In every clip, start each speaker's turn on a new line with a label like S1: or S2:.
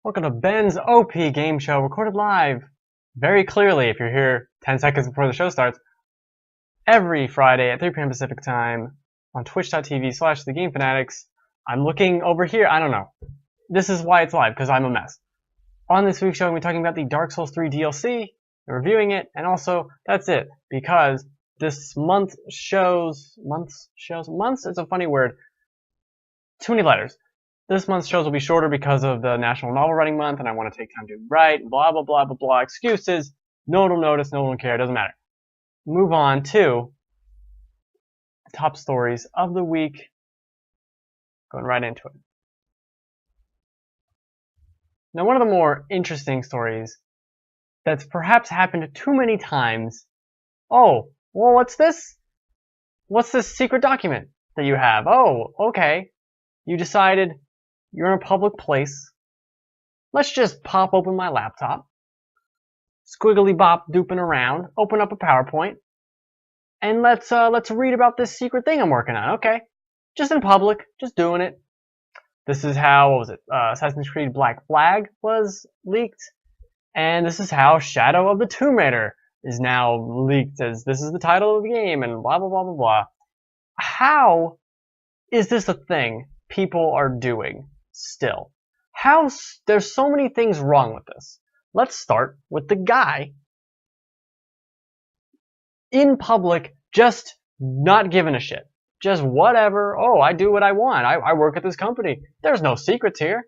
S1: Welcome to Ben's OP Game Show, recorded live very clearly if you're here 10 seconds before the show starts, every Friday at 3 p.m. Pacific Time on twitch.tv/thegamefanatics. I'm looking over here, I don't know. This is why it's live, because I'm a mess. On this week's show, we're talking about the Dark Souls 3 DLC, reviewing it, and also, that's it, because this month's shows, months, it's a funny word, too many letters. This month's shows will be shorter because of the National Novel Writing Month, and I want to take time to write, blah, blah, blah, blah, blah, excuses. No one will notice, no one will care, it doesn't matter. Move on to top stories of the week. Going right into it. Now, one of the more interesting stories that's perhaps happened too many times. Oh, well, what's this? What's this secret document that you have? Oh, okay. You decided you're in a public place. Let's just pop open my laptop, squiggly bop dooping around, open up a PowerPoint, and let's read about this secret thing I'm working on. Okay, just in public, just doing it. This is how, what was it? Assassin's Creed Black Flag was leaked, and this is how Shadow of the Tomb Raider is now leaked as this is the title of the game, and blah blah blah blah blah. How is this a thing people are doing still? There's so many things wrong with this. Let's start with the guy in public just not giving a shit. Just whatever. Oh, I do what I want. I work at this company. There's no secrets here.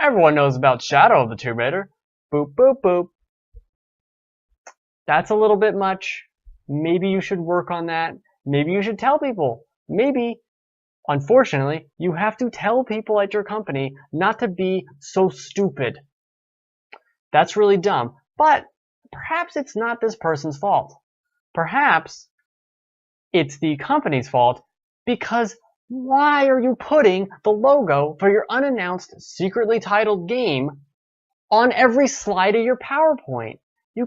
S1: Everyone knows about Shadow of the Tomb Raider. Boop, boop, boop. That's a little bit much. Maybe you should work on that. Maybe you should tell people. Maybe, unfortunately, you have to tell people at your company not to be so stupid. That's really dumb. But perhaps it's not this person's fault. Perhaps it's the company's fault, because why are you putting the logo for your unannounced, secretly titled game on every slide of your PowerPoint? You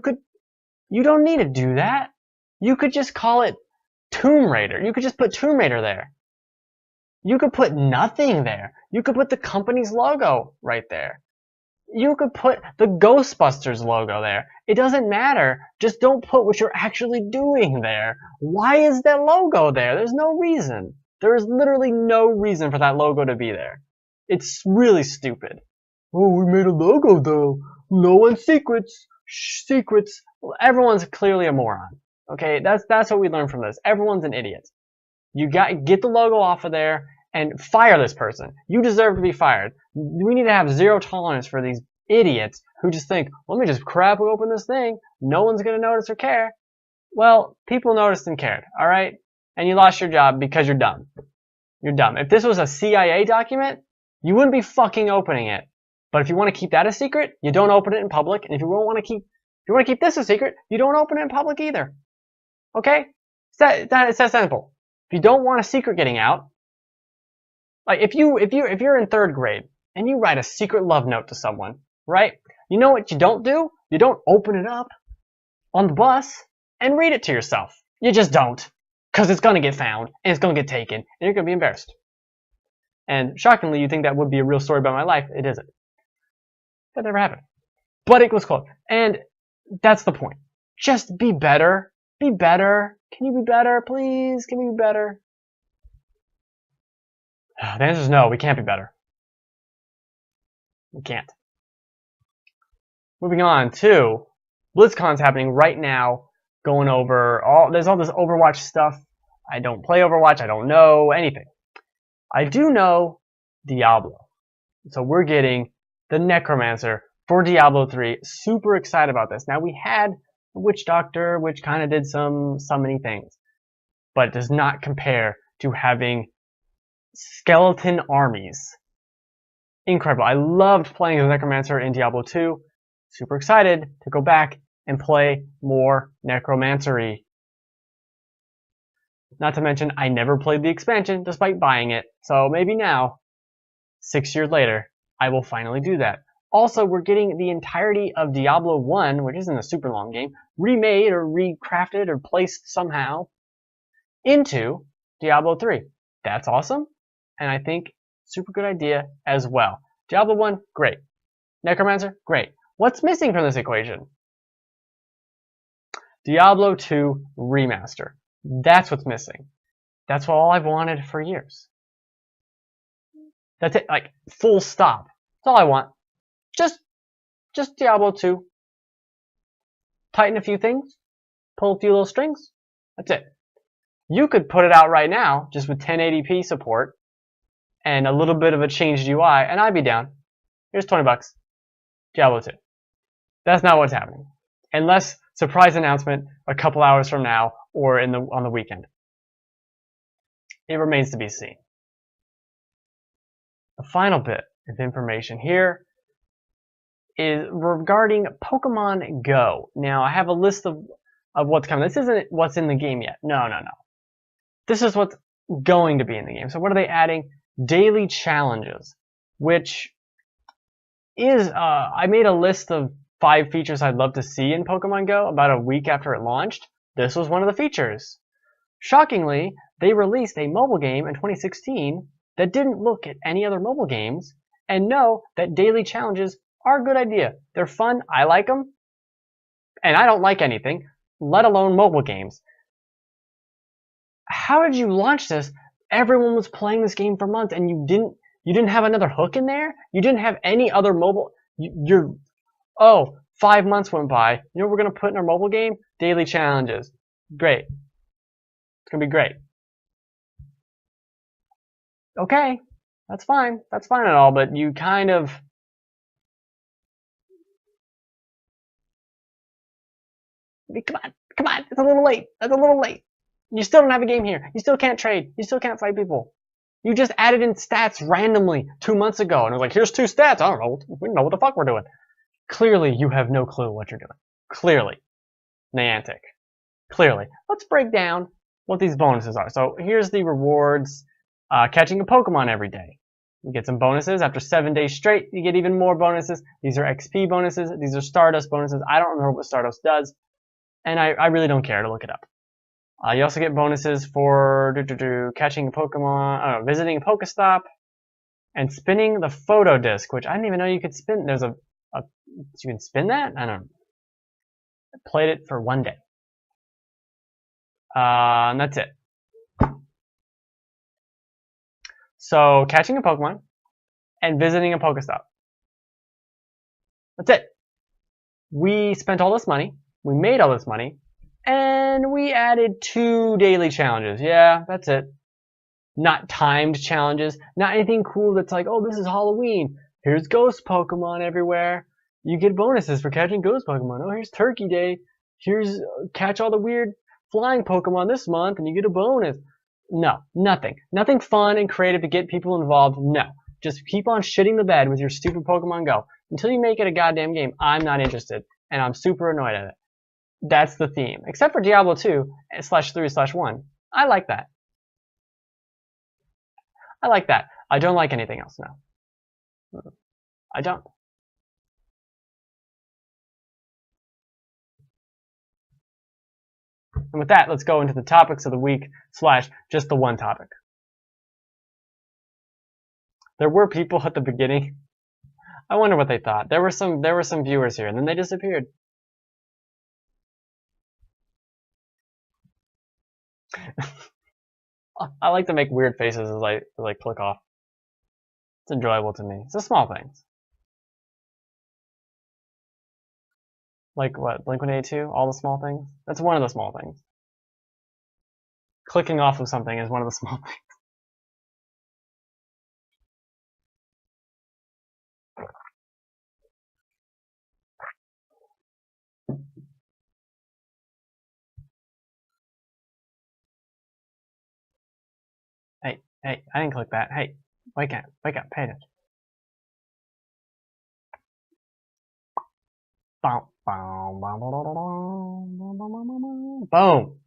S1: don't need to do that. You could just call it Tomb Raider. You could just put Tomb Raider there. You could put nothing there. You could put the company's logo right there. You could put the Ghostbusters logo there. It doesn't matter. Just don't put what you're actually doing there. Why is that logo there? There's no reason. There is literally no reason for that logo to be there. It's really stupid. Oh, we made a logo though. No one's secrets. Shh, secrets. Well, everyone's clearly a moron. Okay, that's what we learned from this. Everyone's an idiot. You get the logo off of there and fire this person. You deserve to be fired. We need to have zero tolerance for these idiots who just think, let me just crap open this thing. No one's going to notice or care. Well, people noticed and cared, alright? And you lost your job because you're dumb. You're dumb. If this was a CIA document, you wouldn't be fucking opening it. But if you want to keep that a secret, you don't open it in public. And if you want to keep this a secret, you don't open it in public either. Okay? It's that simple. If you don't want a secret getting out, like if you're in 3rd grade and you write a secret love note to someone, right? You know what you don't do? You don't open it up on the bus and read it to yourself. You just don't. Because it's going to get found and it's going to get taken and you're going to be embarrassed. And shockingly, you think that would be a real story about my life. It isn't. That never happened. But it was close. And that's the point. Just be better. Be better. Can you be better, please? Can we be better? The answer is no, we can't be better. We can't. Moving on to BlizzCon's happening right now, going over there's all this Overwatch stuff. I don't play Overwatch, I don't know anything. I do know Diablo. So we're getting the Necromancer for Diablo 3. Super excited about this. Now we had the Witch Doctor, which kind of did some summoning things, but it does not compare to having skeleton armies. Incredible. I loved playing as Necromancer in Diablo 2. Super excited to go back and play more Necromancery. Not to mention, I never played the expansion despite buying it, so maybe now, 6 years later, I will finally do that. Also, we're getting the entirety of Diablo 1, which isn't a super long game, remade or recrafted or placed somehow into Diablo 3. That's awesome, and I think super good idea as well. Diablo 1, great. Necromancer? Great. What's missing from this equation? Diablo 2 Remaster. That's what's missing. That's all I've wanted for years. That's it. Like, full stop. That's all I want. Just Diablo 2. Tighten a few things. Pull a few little strings. That's it. You could put it out right now, just with 1080p support, and a little bit of a changed UI, and I'd be down. Here's $20. Diablo 2. That's not what's happening. Unless surprise announcement a couple hours from now or on the weekend. It remains to be seen. The final bit of information here is regarding Pokemon Go. Now, I have a list of what's coming. This isn't what's in the game yet. No. This is what's going to be in the game. So what are they adding? Daily challenges, which is, I made a list of 5 features I'd love to see in Pokemon Go about a week after it launched. This was one of the features. Shockingly, they released a mobile game in 2016 that didn't look at any other mobile games and know that daily challenges are a good idea. They're fun. I like them. And I don't like anything, let alone mobile games. How did you launch this? Everyone was playing this game for months and you didn't have another hook in there? You didn't have any other mobile... Oh, 5 months went by. You know what we're going to put in our mobile game? Daily challenges. Great. It's going to be great. Okay, that's fine. That's fine and all, but you kind of... Come on, it's a little late. That's a little late. You still don't have a game here. You still can't trade. You still can't fight people. You just added in stats randomly 2 months ago, and it was like, here's 2 stats. I don't know. We don't know what the fuck we're doing. Clearly, you have no clue what you're doing. Clearly. Niantic. Clearly. Let's break down what these bonuses are. So here's the rewards. Catching a Pokemon every day. You get some bonuses. After 7 days straight, you get even more bonuses. These are XP bonuses. These are Stardust bonuses. I don't remember what Stardust does, and I really don't care to look it up. You also get bonuses for catching a Pokemon, visiting a Pokestop, and spinning the photo disc, which I didn't even know you could spin. There's you can spin that? I don't know. I played it for 1 day. And that's it. So, catching a Pokemon and visiting a Pokestop. That's it. We spent all this money. We made all this money. And we added 2 daily challenges. Yeah, that's it. Not timed challenges. Not anything cool that's like, oh, this is Halloween. Here's ghost Pokemon everywhere. You get bonuses for catching ghost Pokemon. Oh, here's Turkey Day. Here's catch all the weird flying Pokemon this month and you get a bonus. No, nothing. Nothing fun and creative to get people involved. No. Just keep on shitting the bed with your stupid Pokemon Go. Until you make it a goddamn game, I'm not interested. And I'm super annoyed at it. That's the theme. Except for Diablo 2/3/1. I like that. I like that. I don't like anything else now. I don't. And with that, let's go into the topics of the week / just the one topic. There were people at the beginning. I wonder what they thought. There were some viewers here, and then they disappeared. I like to make weird faces as I click off. It's enjoyable to me. It's the small things. Like what? Blink-182? All the small things? That's one of the small things. Clicking off of something is one of the small things. Hey, I didn't click that. Hey, wake up, pay attention. Boom.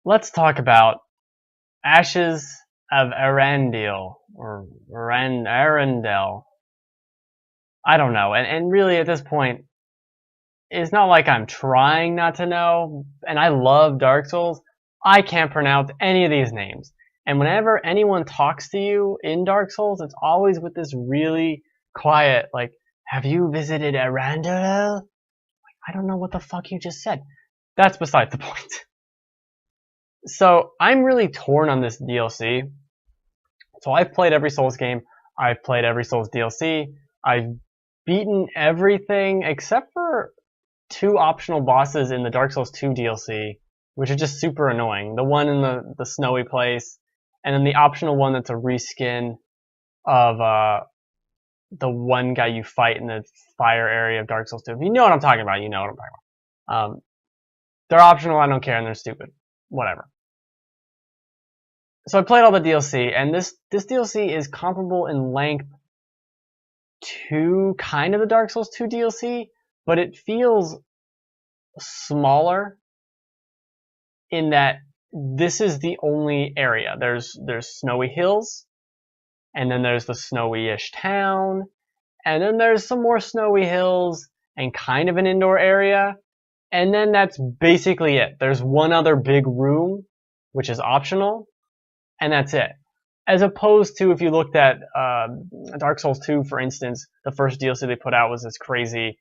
S1: Let's talk about Ashes of Ariandel, or Ariandel. I don't know, and really at this point, it's not like I'm trying not to know, and I love Dark Souls. I can't pronounce any of these names. And whenever anyone talks to you in Dark Souls, it's always with this really quiet, like, have you visited Ariandel? I don't know what the fuck you just said. That's beside the point. So I'm really torn on this DLC. So I've played every Souls game. I've played every Souls DLC. I've beaten everything except for 2 optional bosses in the Dark Souls 2 DLC, which are just super annoying. The one in the snowy place, and then the optional one that's a reskin of the one guy you fight in the fire area of Dark Souls 2. If you know what I'm talking about, you know what I'm talking about. They're optional, I don't care, and they're stupid. Whatever. So I played all the DLC, and this DLC is comparable in length to kind of the Dark Souls 2 DLC, but it feels smaller in that this is the only area. There's snowy hills, and then there's the snowy-ish town, and then there's some more snowy hills and kind of an indoor area, and then that's basically it. There's one other big room, which is optional, and that's it. As opposed to if you looked at Dark Souls 2, for instance, the first DLC they put out was this crazy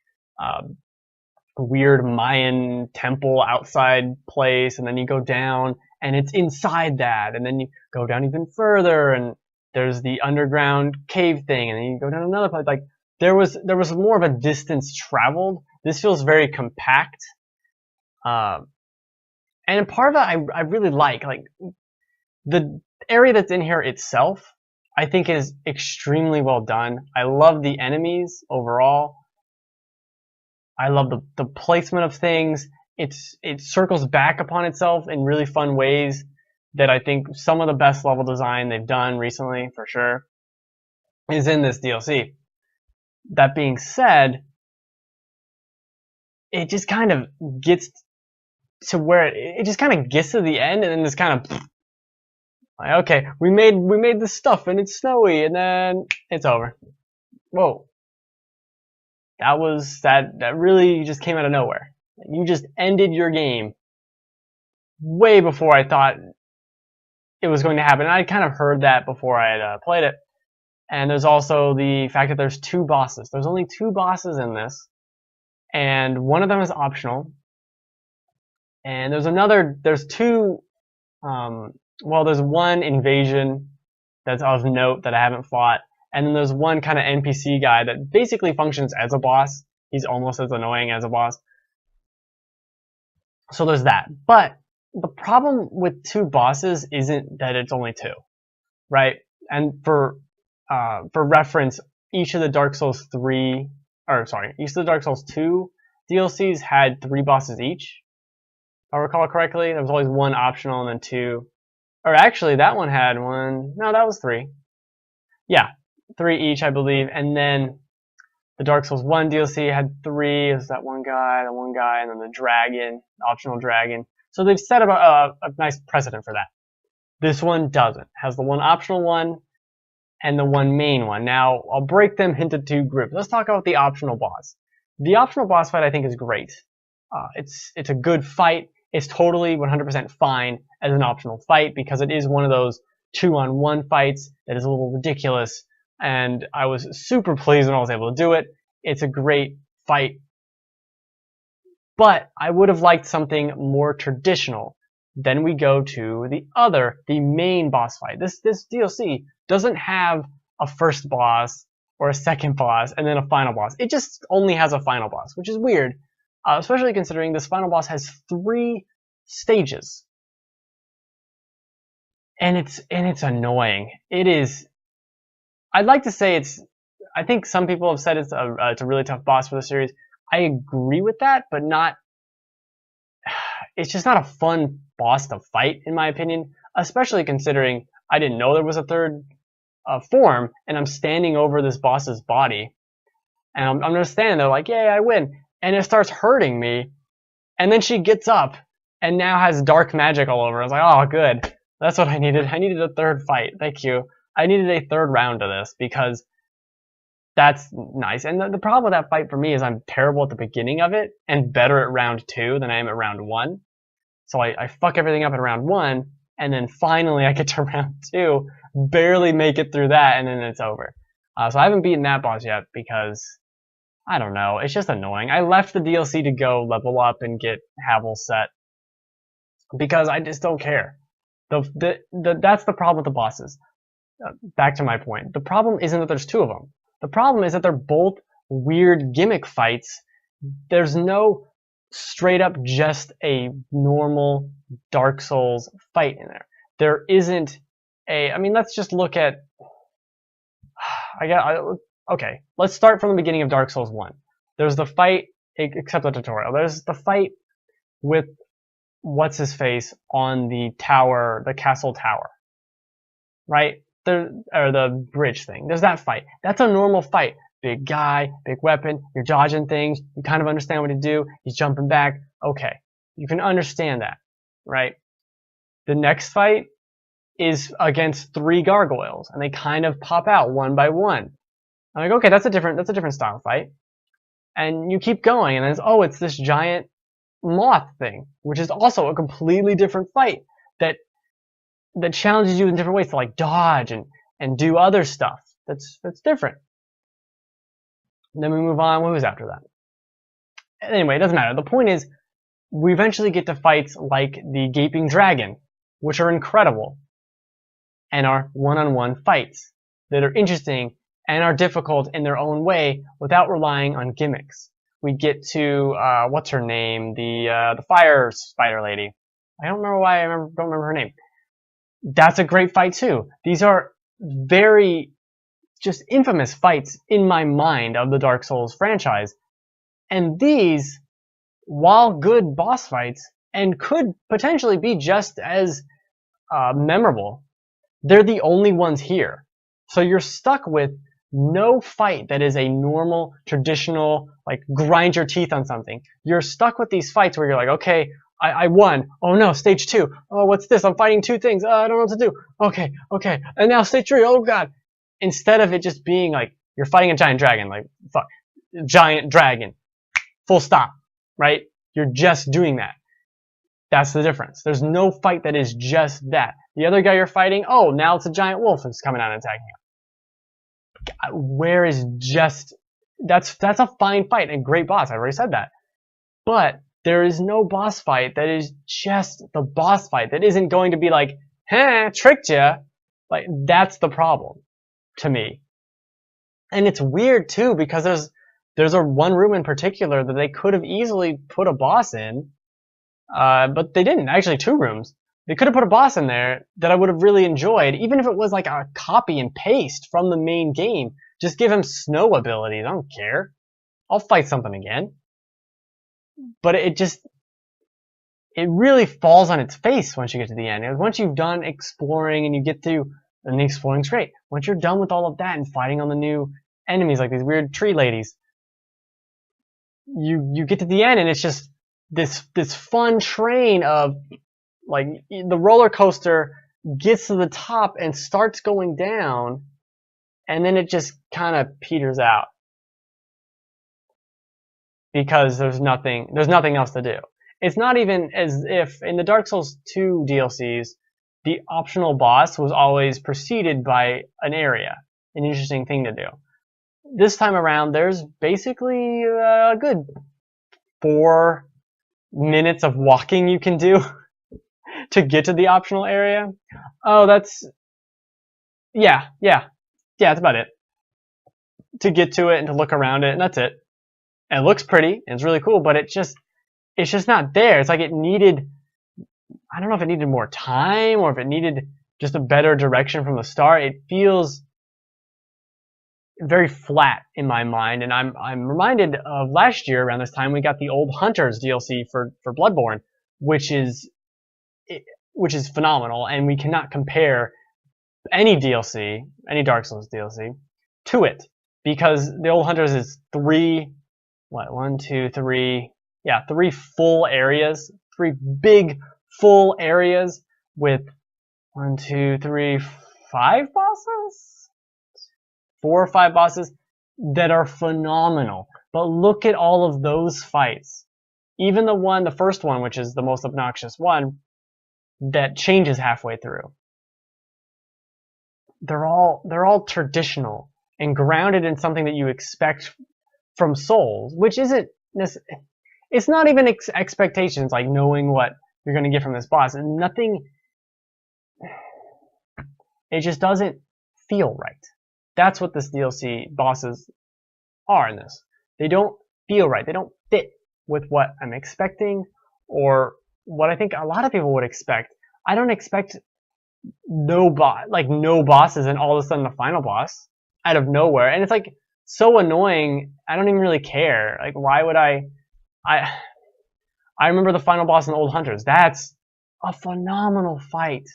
S1: weird Mayan temple outside place, and then you go down and it's inside that, and then you go down even further and there's the underground cave thing, and then you go down another place. Like there was more of a distance traveled. This feels very compact, and part of that I really like the area that's in here itself. I think is extremely well done. I love the enemies overall. I love the placement of things. It circles back upon itself in really fun ways that I think some of the best level design they've done recently, for sure, is in this DLC. That being said, it just kind of gets to where it just kind of gets to the end, and then this kind of like, okay, we made this stuff and it's snowy, and then it's over. Whoa. That really just came out of nowhere. You just ended your game way before I thought it was going to happen. And I kind of heard that before I had played it. And there's also the fact that there's 2 bosses. There's only 2 bosses in this, and one of them is optional. And there's 2, there's one invasion that's of note that I haven't fought. And then there's one kind of NPC guy that basically functions as a boss. He's almost as annoying as a boss. So there's that. But the problem with 2 bosses isn't that it's only 2, right? And for reference, each of the Dark Souls 2 DLCs had 3 bosses each. If I recall correctly, there was always 1 optional and then 2. Or actually, that one had 1. No, that was 3. Yeah. 3 each, I believe, and then the Dark Souls 1 DLC had 3. It was that one guy, and then the dragon, optional dragon. So they've set up a nice precedent for that. This one doesn't. It has the 1 optional one and the 1 main one. Now, I'll break them into 2 groups. Let's talk about the optional boss. The optional boss fight, I think, is great. It's a good fight. It's totally 100% fine as an optional fight because it is one of those 2-on-1 fights that is a little ridiculous. And I was super pleased when I was able to do it. It's a great fight. But I would have liked something more traditional. Then we go to the main boss fight. This DLC doesn't have a first boss or a second boss and then a final boss. It just only has a final boss, which is weird. Especially considering this final boss has 3 stages. And it's annoying. It is... I'd like to say I think some people have said it's a really tough boss for the series. I agree with that, but it's just not a fun boss to fight, in my opinion, especially considering I didn't know there was a 3rd form, and I'm standing over this boss's body, and I'm just standing there like, yay, I win, and it starts hurting me, and then she gets up, and now has dark magic all over. I was like, oh, good. That's what I needed. I needed a 3rd fight. Thank you. I needed a 3rd round of this because that's nice. And the problem with that fight for me is I'm terrible at the beginning of it and better at round 2 than I am at round 1. So I fuck everything up at round 1, and then finally I get to round 2, barely make it through that, and then it's over. So I haven't beaten that boss yet because, I don't know, it's just annoying. I left the DLC to go level up and get Havel set because I just don't care. That's the problem with the bosses. Back to my point. The problem isn't that there's 2 of them. The problem is that they're both weird gimmick fights. There's no straight up just a normal Dark Souls fight in there. There isn't a, I mean, let's just look at, okay, let's start from the beginning of Dark Souls 1. There's the fight, except the tutorial, there's the fight with what's-his-face on the tower, the castle tower, right? Or the bridge thing. There's that fight. That's a normal fight. Big guy, big weapon, you're dodging things, you kind of understand what to do, he's jumping back, okay. You can understand that, right? The next fight is against 3 gargoyles, and they kind of pop out one by one. I'm like, okay, that's a different style fight. And you keep going, and then it's this giant moth thing, which is also a completely different fight that challenges you in different ways to like dodge and do other stuff. That's different. And then we move on. What was after that? Anyway, it doesn't matter. The point is, we eventually get to fights like the Gaping Dragon, which are incredible, and are one-on-one fights that are interesting and are difficult in their own way without relying on gimmicks. We get to what's her name? The fire spider lady. I don't remember why don't remember her name. That's a great fight too. These are very just infamous fights in my mind of the Dark Souls franchise. And these, while good boss fights, and could potentially be just as memorable, they're the only ones here. So you're stuck with no fight that is a normal, traditional, like, grind your teeth on something. You're stuck with these fights where you're like, okay, I won. Oh no, stage 2. Oh, what's this? I'm fighting 2 things. I don't know what to do. Okay. And now stage 3. Oh god. Instead of it just being like, you're fighting a giant dragon, like, fuck, giant dragon, full stop, right? You're just doing that. That's the difference. There's no fight that is just that. The other guy you're fighting, oh, now it's a giant wolf that's coming out and attacking you. Where is just, that's a fine fight and great boss, I've already said that. But there is no boss fight that is just the boss fight, that isn't going to be like, tricked ya. Like, that's the problem. To me. And it's weird too because there's a one room in particular that they could have easily put a boss in, but they didn't. Actually, 2 rooms. They could have put a boss in there that I would have really enjoyed, even if it was like a copy and paste from the main game. Just give him snow abilities. I don't care. I'll fight something again. But it really falls on its face once you get to the end. Once you've done exploring and you get through. And the exploring's great. Once you're done with all of that and fighting on the new enemies like these weird tree ladies, you get to the end and it's just this fun train of like the roller coaster gets to the top and starts going down, and then it just kind of peters out because there's nothing else to do. It's not even as if in the Dark Souls 2 DLCs the optional boss was always preceded by an area, an interesting thing to do. This time around, there's basically a good 4 minutes of walking you can do to get to the optional area. Oh, yeah, that's about it. To get to it and to look around it, and that's it. And it looks pretty, and it's really cool, but it's just not there. It's like it needed, I don't know if it needed more time or if it needed just a better direction from the start. It feels very flat in my mind, and I'm reminded of last year around this time we got the Old Hunters DLC for Bloodborne, which is phenomenal, and we cannot compare any DLC, any Dark Souls DLC, to it, because the Old Hunters is 3 full areas, 3 big full areas with 5 bosses? 4 or 5 bosses that are phenomenal. But look at all of those fights. Even the first one, which is the most obnoxious one, that changes halfway through. They're all traditional and grounded in something that you expect from Souls, which isn't. It's not even expectations, like knowing what you're going to get from this boss. And nothing. It just doesn't feel right. That's what this DLC bosses are in this. They don't feel right. They don't fit with what I'm expecting or what I think a lot of people would expect. I don't expect no bosses and all of a sudden the final boss out of nowhere. And it's like so annoying. I don't even really care. Like, why would I remember the final boss in Old Hunters. That's a phenomenal fight.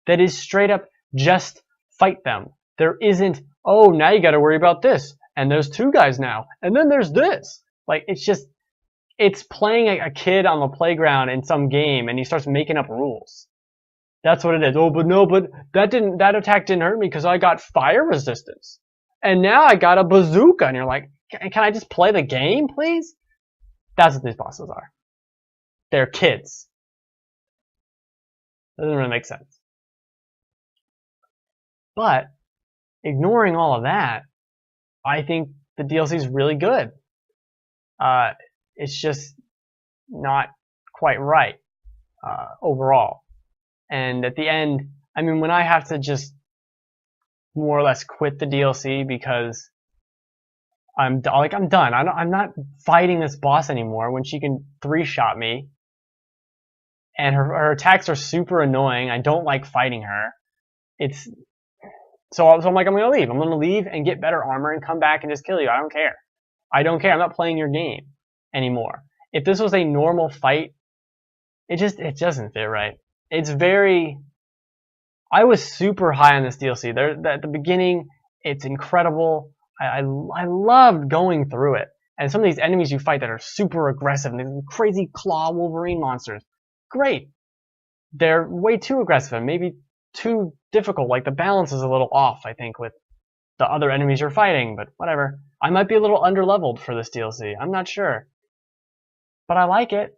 S1: That is straight up just fight them. There isn't, oh, now you gotta worry about this. And there's two guys now. And then there's this. Like, it's playing a kid on the playground in some game and he starts making up rules. That's what it is. Oh, but that attack didn't hurt me because I got fire resistance. And now I got a bazooka. And you're like, can I just play the game, please? That's what these bosses are. They're kids. Doesn't really make sense. But ignoring all of that, I think the DLC is really good. It's just not quite right overall. And at the end, I mean, when I have to just more or less quit the DLC because I'm done. I'm not fighting this boss anymore when she can 3-shot me. And her attacks are super annoying. I don't like fighting her. So I'm like, I'm going to leave. I'm going to leave and get better armor and come back and just kill you. I don't care. I don't care. I'm not playing your game anymore. If this was a normal fight, it doesn't fit right. It's very... I was super high on this DLC. At the beginning, it's incredible. I loved going through it. And some of these enemies you fight that are super aggressive, and these crazy claw Wolverine monsters, great. They're way too aggressive and maybe too difficult. Like, the balance is a little off, I think, with the other enemies you're fighting, but whatever. I might be a little underleveled for this DLC. I'm not sure. But I like it.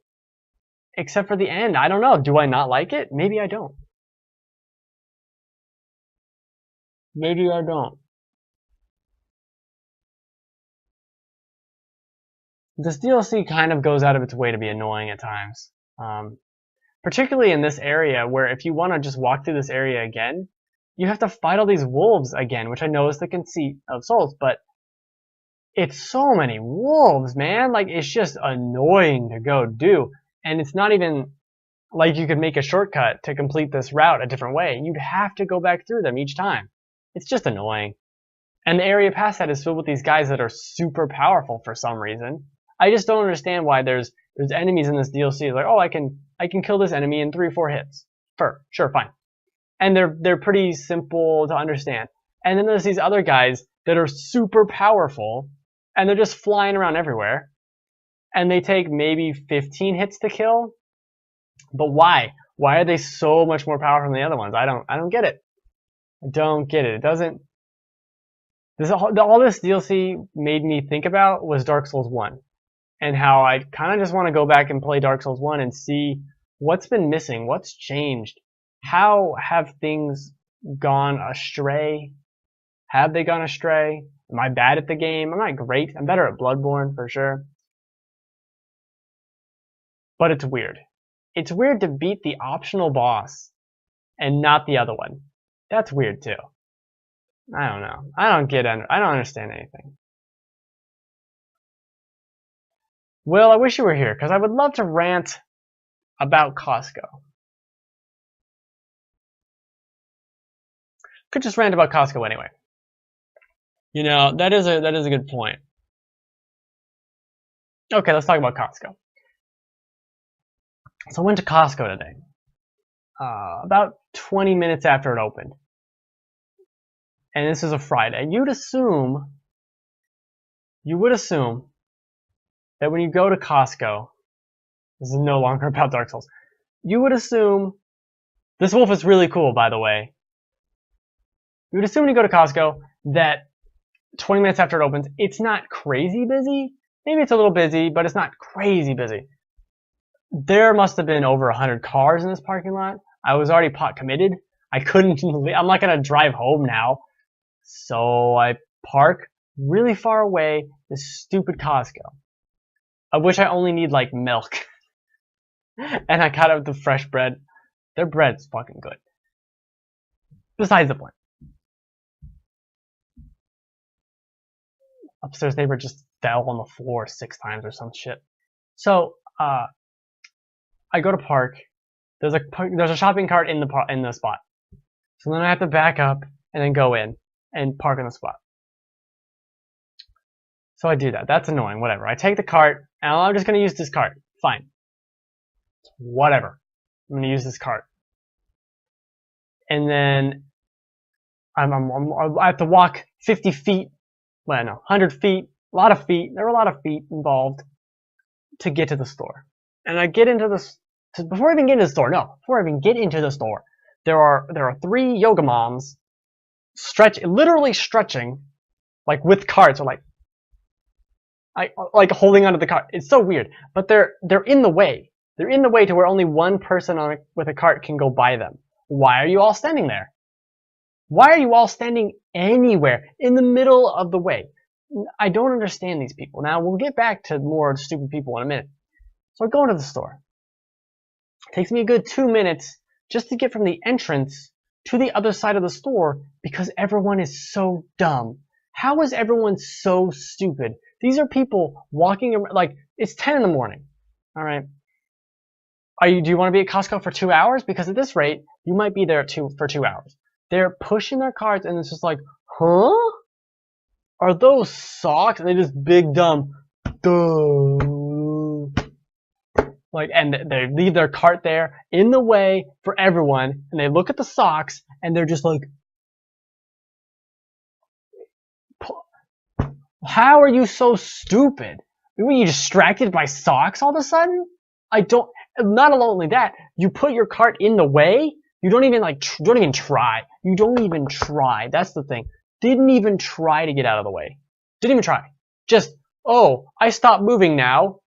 S1: Except for the end. I don't know. Do I not like it? Maybe I don't. Maybe I don't. This DLC kind of goes out of its way to be annoying at times. Particularly in this area where if you want to just walk through this area again, you have to fight all these wolves again, which I know is the conceit of Souls, but it's so many wolves, man. Like, it's just annoying to go do. And it's not even like you could make a shortcut to complete this route a different way. You'd have to go back through them each time. It's just annoying. And the area past that is filled with these guys that are super powerful for some reason. I just don't understand why there's enemies in this DLC. Like, oh, I can kill this enemy in 3 or 4 hits. Sure, fine. And they're pretty simple to understand. And then there's these other guys that are super powerful, and they're just flying around everywhere. And they take maybe 15 hits to kill. But why? Why are they so much more powerful than the other ones? I don't get it. I don't get it. It doesn't. All this DLC made me think about was Dark Souls 1. And how I kind of just want to go back and play Dark Souls 1 and see what's been missing, what's changed, how have things gone astray? Have they gone astray? Am I bad at the game? I'm not great. I'm better at Bloodborne for sure. But it's weird. It's weird to beat the optional boss and not the other one. That's weird too. I don't know. I don't understand anything. Will, I wish you were here, because I would love to rant about Costco. Could just rant about Costco anyway. You know, that is a good point. Okay, let's talk about Costco. So I went to Costco today, about 20 minutes after it opened. And this is a Friday. You would assume that when you go to Costco, this is no longer about Dark Souls, you would assume, this wolf is really cool, by the way. You would assume when you go to Costco that 20 minutes after it opens, it's not crazy busy. Maybe it's a little busy, but it's not crazy busy. There must have been over 100 cars in this parking lot. I was already pot committed. I couldn't leave. I'm not gonna drive home now. So I park really far away this stupid Costco, of which I only need like milk. And I got up the fresh bread. Their bread's fucking good. Besides the point. Upstairs neighbor just fell on the floor 6 times or some shit. So I go to park. There's a shopping cart in the spot. So then I have to back up and then go in and park in the spot. So I do that. That's annoying. Whatever. I take the cart and I'm just gonna use this cart. Fine. Whatever. I'm gonna use this cart. And then I have to walk 50 feet. Well, no, 100 feet. A lot of feet. There were a lot of feet involved to get to the store. And I get into before I even get into the store, there are 3 yoga moms literally stretching, like with carts, or like holding onto the cart. It's so weird, but they're in the way. They're in the way to where only one person with a cart can go by them. Why are you all standing there? Why are you all standing anywhere in the middle of the way? I don't understand these people. Now we'll get back to more stupid people in a minute. So I go into the store. It takes me a good 2 minutes just to get from the entrance to the other side of the store because everyone is so dumb. How is everyone so stupid? These are people walking around, like, it's 10 in the morning. All right. Do you want to be at Costco for 2 hours? Because at this rate, you might be there for 2 hours. They're pushing their carts and it's just like, huh? Are those socks? And they just big dumb, duh. Like, and they leave their cart there in the way for everyone, and they look at the socks, and they're just like, how are you so stupid? Were you distracted by socks all of a sudden? Not only that, you put your cart in the way, you don't even try. You don't even try. That's the thing. Didn't even try to get out of the way. Didn't even try. Just, oh, I stopped moving now.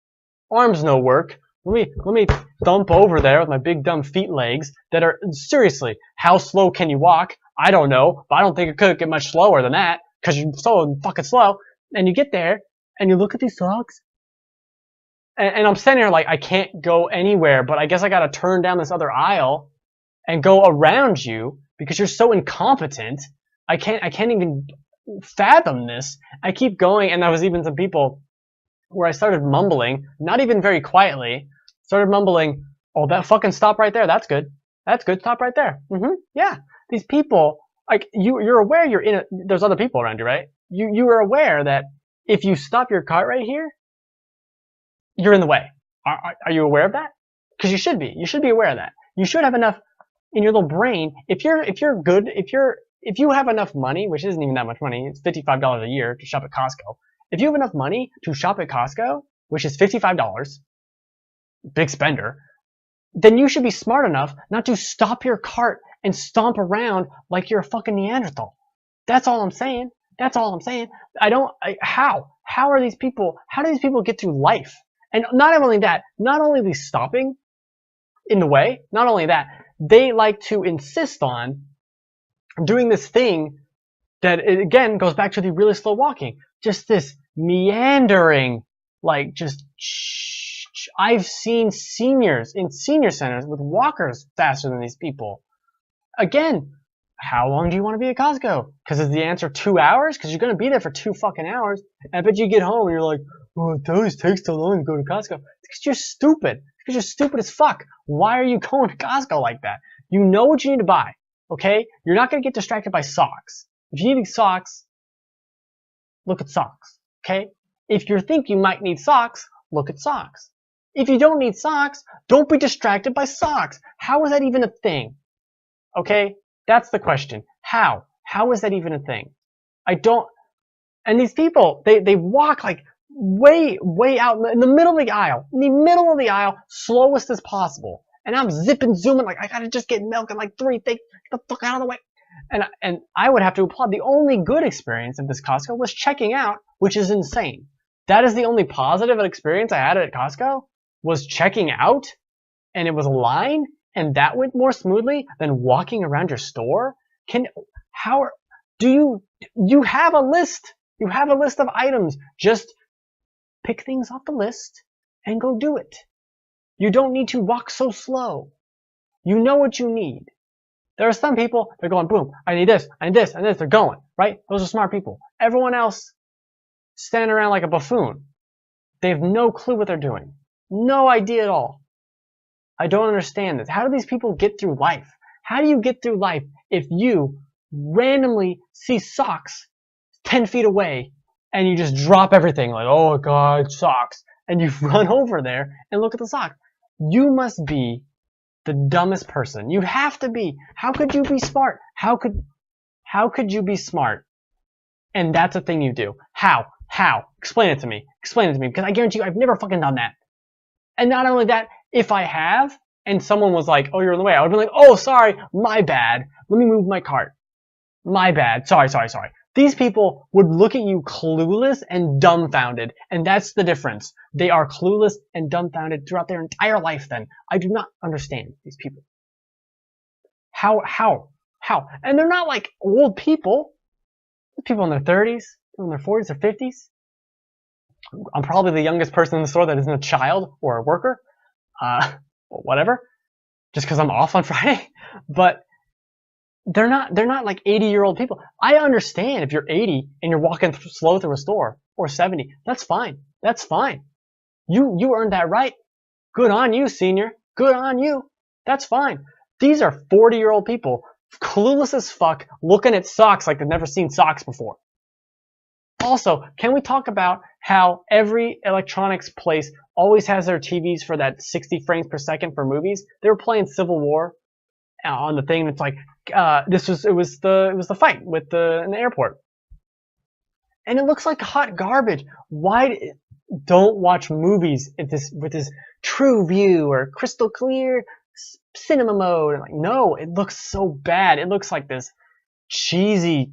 S1: Arms no work. Let me thump over there with my big dumb feet legs that are, seriously, how slow can you walk? I don't know, but I don't think it could get much slower than that, because you're so fucking slow. And you get there, and you look at these socks, and I'm standing there like, I can't go anywhere, but I guess I gotta turn down this other aisle and go around you, because you're so incompetent. I can't even fathom this. I keep going, and there was even some people where I started mumbling, not even very quietly, started mumbling, oh, that fucking stop right there, that's good. That's good, stop right there. Yeah. These people, like, you're aware there's other people around you, right? You are aware that if you stop your cart right here, you're in the way. Are you aware of that? Because you should be. You should be aware of that. You should have enough in your little brain. If you have enough money, which isn't even that much money, it's $55 a year to shop at Costco. If you have enough money to shop at Costco, which is $55, big spender, then you should be smart enough not to stop your cart and stomp around like you're a fucking Neanderthal. That's all I'm saying. That's all I'm saying. How do these people get through life? And not only that, not only the stopping in the way, not only that, they like to insist on doing this thing that, again, goes back to the really slow walking. Just this meandering, like, just I've seen seniors in senior centers with walkers faster than these people. Again, how long do you want to be at Costco? Because is the answer 2 hours? Because you're going to be there for 2 fucking hours. And I bet you get home and you're like, oh, it always takes so long to go to Costco. Because you're stupid. Because you're stupid as fuck. Why are you going to Costco like that? You know what you need to buy, okay? You're not going to get distracted by socks. If you need socks, look at socks, okay? If you think you might need socks, look at socks. If you don't need socks, don't be distracted by socks. How is that even a thing? Okay? That's the question. How? How is that even a thing? And these people, they walk like way out in the middle of the aisle, slowest as possible. And I'm zipping, zooming, like, I gotta just get milk in like 3 things, get the fuck out of the way. And I would have to applaud. The only good experience of this Costco was checking out, which is insane. That is the only positive experience I had at Costco. was checking out and it was a line and that went more smoothly than walking around your store? You have a list. You have a list of items. Just pick things off the list and go do it. You don't need to walk so slow. You know what you need. There are some people, they're going, boom, I need this, I need this, and this. They're going, right? Those are smart people. Everyone else standing around like a buffoon. They have no clue what they're doing. No idea at all. I don't understand this. How do these people get through life? How do you get through life if you randomly see socks 10 feet away and you just drop everything like, oh God, socks, and you run over there and look at the socks? You must be the dumbest person. You have to be. How could you be smart? How could you be smart? And that's a thing you do. How? Explain it to me. Explain it to me, because I guarantee you I've never fucking done that. And not only that, if I have, and someone was like, oh, you're in the way, I would be like, oh, sorry, my bad. Let me move my cart. My bad. Sorry. These people would look at you clueless and dumbfounded, and that's the difference. They are clueless and dumbfounded throughout their entire life then. I do not understand these people. How? And they're not like old people. People in their 30s, people in their 40s or 50s. I'm probably the youngest person in the store that isn't a child or a worker. Whatever. Just because I'm off on Friday. But they're not like 80-year-old people. I understand if you're 80 and you're walking slow through a store, or 70. That's fine. That's fine. You earned that right. Good on you, senior. Good on you. That's fine. These are 40-year-old people, clueless as fuck, looking at socks like they've never seen socks before. Also, can we talk about how every electronics place always has their TVs for that 60 frames per second for movies? They were playing Civil War on the thing. It's like it was the fight in the airport, and it looks like hot garbage. Why don't watch movies with this true view or crystal clear cinema mode? And like, no, it looks so bad. It looks like this cheesy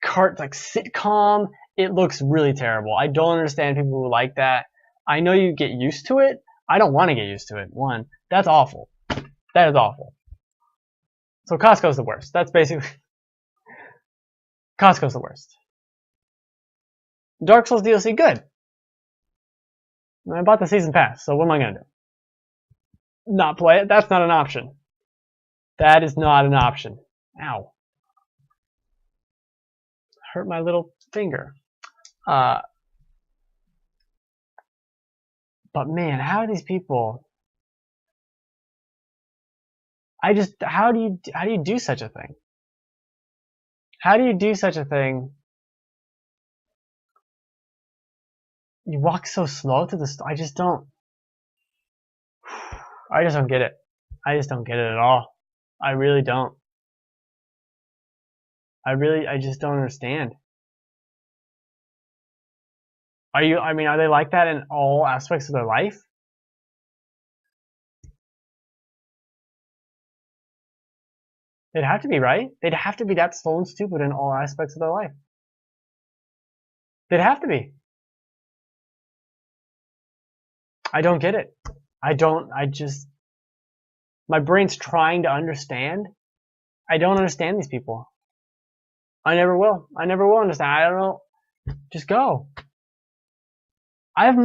S1: sitcom. It looks really terrible. I don't understand people who like that. I know you get used to it. I don't want to get used to it. One, that's awful. That is awful. So Costco's the worst. That's basically Costco's the worst. Dark Souls DLC, good. I bought the season pass, so what am I gonna do? Not play it? That's not an option. That is not an option. Ow. Hurt my little finger. But man, how are these people? How do you do such a thing? How do you do such a thing? You walk so slow to the store. I just don't get it. I just don't get it at all. I really don't. I just don't understand. Are they like that in all aspects of their life? They'd have to be, right? They'd have to be that slow and stupid in all aspects of their life. They'd have to be. I don't get it. My brain's trying to understand. I don't understand these people. I never will. I never will understand. I don't know. Just go. I've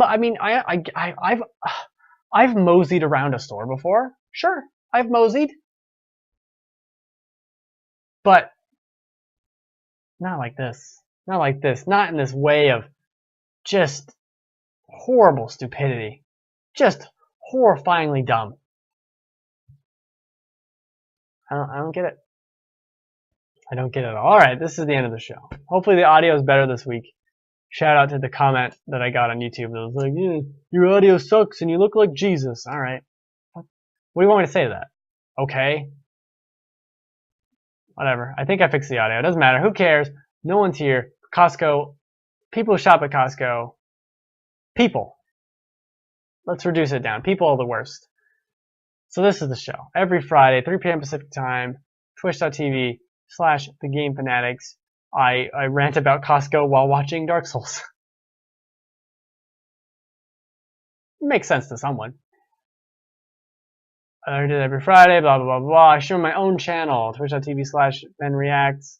S1: moseyed around a store before. Sure, I've moseyed. But not like this. Not like this. Not in this way of just horrible stupidity. Just horrifyingly dumb. I don't get it. I don't get it. Alright, this is the end of the show. Hopefully the audio is better this week. Shout out to the comment that I got on YouTube that was like, yeah, your audio sucks and you look like Jesus. Alright. What do you want me to say to that? Okay. Whatever. I think I fixed the audio. It doesn't matter. Who cares? No one's here. Costco. People who shop at Costco. People. Let's reduce it down. People are the worst. So this is the show. Every Friday, 3 p.m. Pacific time, twitch.tv/thegamefanatics. I rant about Costco while watching Dark Souls. makes sense to someone. I do it every Friday, blah, blah, blah, blah. I stream my own channel, twitch.tv/benreacts,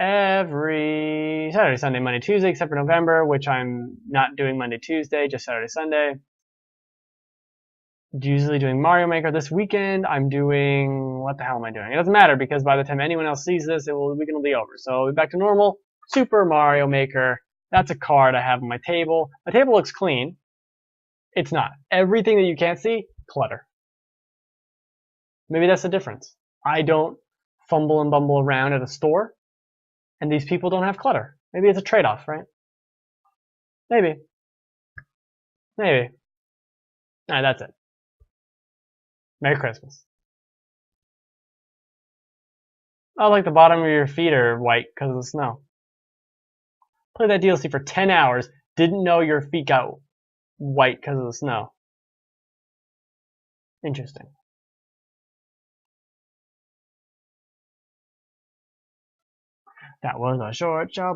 S1: every Saturday, Sunday, Monday, Tuesday, except for November, which I'm not doing Monday, Tuesday, just Saturday, Sunday. Usually doing Mario Maker. This weekend, I'm doing... What the hell am I doing? It doesn't matter, because by the time anyone else sees this, the weekend will be over. So we'll be back to normal. Super Mario Maker. That's a card I have on my table. My table looks clean. It's not. Everything that you can't see, clutter. Maybe that's the difference. I don't fumble and bumble around at a store, and these people don't have clutter. Maybe it's a trade-off, right? Maybe. Maybe. Alright, that's it. Merry Christmas. Oh, like the bottom of your feet are white because of the snow. Played that DLC for 10 hours, didn't know your feet got white because of the snow. Interesting. That was a short show.